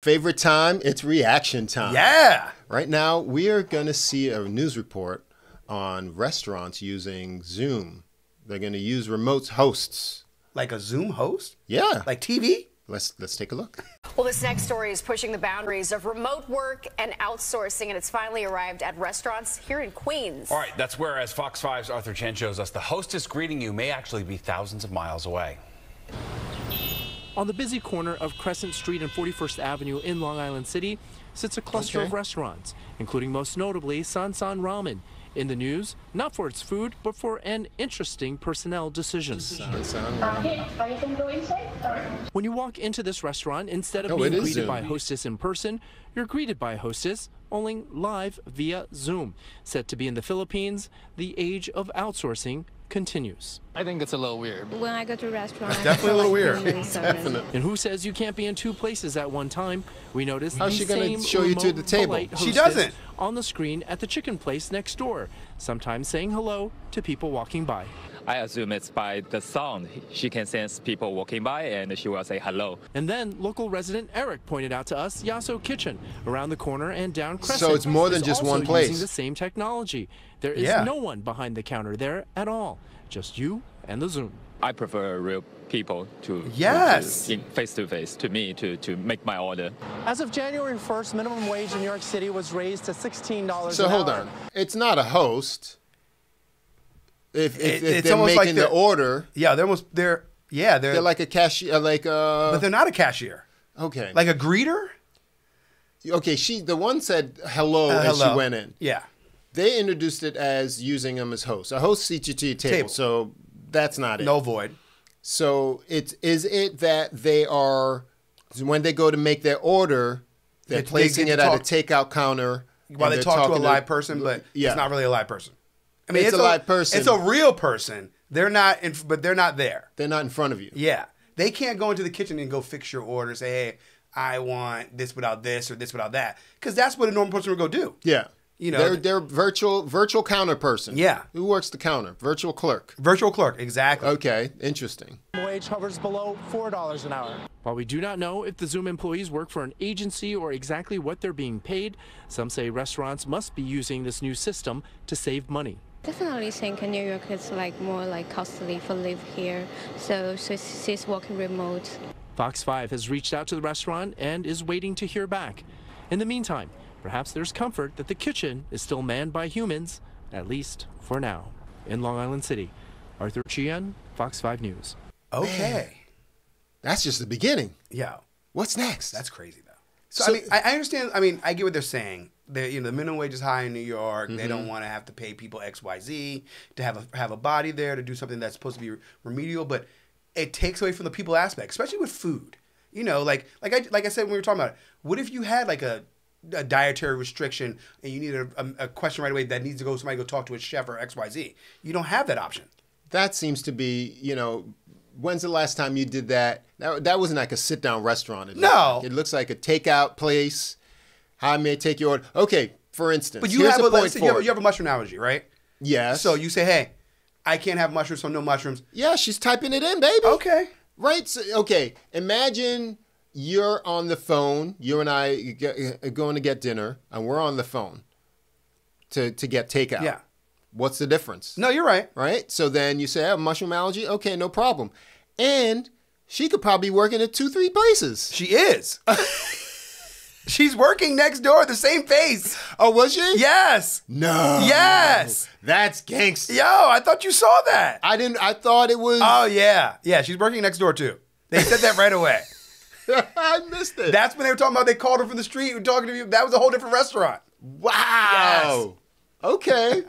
Favorite time? It's reaction time. Yeah. Right now, we are going to see a news report on restaurants using Zoom. They're going to use remote hosts. Like a Zoom host? Yeah. Like TV? Let's take a look. Well, this next story is pushing the boundaries of remote work and outsourcing, and it's finally arrived at restaurants here in Queens. All right, that's where, as Fox 5's Arthur Chen shows us, the hostess greeting you may actually be thousands of miles away. On the busy corner of Crescent Street and 41st Avenue in Long Island City sits a cluster of restaurants, including most notably San San Ramen. In the news, not for its food, but for an interesting personnel decision. When you walk into this restaurant, instead of being greeted by a hostess in person, you're greeted by a hostess, only live via Zoom. Set to be in the Philippines, the age of outsourcing continues. I think it's a little weird. When I go to restaurants, Definitely a little weird. And who says you can't be in two places at one time? We noticed How's the she gonna same show you to the table? She doesn't. On the screen at the chicken place next door, sometimes saying hello to people walking by. I assume it's by the sound. She can sense people walking by and she will say hello. And then local resident Eric pointed out to us Yasso Kitchen around the corner and down Crescent. So it's more than just one place. Using the same technology. There is no one behind the counter there at all. Just you and the Zoom. I prefer real people to face to face to me to make my order. As of January 1st, minimum wage in New York City was raised to $16 So an hold hour. on. It's not a host. If It's they're almost making like the order, Yeah, they're like a cashier, but they're not a cashier. Okay. Like a greeter? Okay, the one said hello as she went in. Yeah. They introduced it as using them as hosts. A host seats you to your table, so that's not it. No void. So is it that they are, when they go to make their order, they're placing it at a takeout counter while they talk to a live person, but it's not really a live person. I mean, it's a live person. It's a real person. They're not, but they're not there. They're not in front of you. Yeah, they can't go into the kitchen and go fix your order. Say, hey, I want this without this or this without that, because that's what a normal person would go do. Yeah. You know, they're virtual counter person. Yeah. Who works the counter? Virtual clerk. Virtual clerk, exactly. Okay, interesting. Wage hovers below $4 an hour. While we do not know if the Zoom employees work for an agency or exactly what they're being paid, some say restaurants must be using this new system to save money. Definitely think New York is more costly for live here, so she's working remote. Fox 5 has reached out to the restaurant and is waiting to hear back. In the meantime, perhaps there's comfort that the kitchen is still manned by humans, at least for now. In Long Island City, Arthur Chen, Fox 5 News. Okay. Man, that's just the beginning. Yeah. What's next? That's crazy, though. So I mean, I understand. I mean, I get what they're saying. The minimum wage is high in New York. They don't want to have to pay people X, Y, Z to have a body there to do something that's supposed to be remedial. But it takes away from the people aspect, especially with food. You know, like I said when we were talking about it. What if you had a dietary restriction and you need a question right away that needs to go somebody go talk to a chef or XYZ? You don't have that option. That seems to be, when's the last time you did that? That wasn't like a sit-down restaurant. It looks like a takeout place. How may I take your order? Okay, for instance, but you have a mushroom allergy, right? Yes. So you say, hey, I can't have mushrooms, so no mushrooms. Yeah, she's typing it in, baby. Okay. Right? So, okay, imagine you're on the phone. You and I are going to get dinner, and we're on the phone to get takeout. Yeah. What's the difference? No, you're right. Right? So then you say, I have mushroom allergy. Okay, no problem. And she could probably work in 2-3 places. She is. She's working next door, the same place. Oh, was she? Yes. No. Yes. That's gangster. Yo, I thought you saw that. I didn't. I thought it was. Oh, yeah. Yeah, she's working next door, too. They said that right away. I missed it. That's when they were talking about they called her from the street and talking to you. That was a whole different restaurant. Wow. Yes. Okay.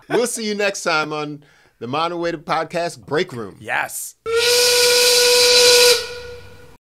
We'll see you next time on the Modern Waiter Podcast Break Room. Yes.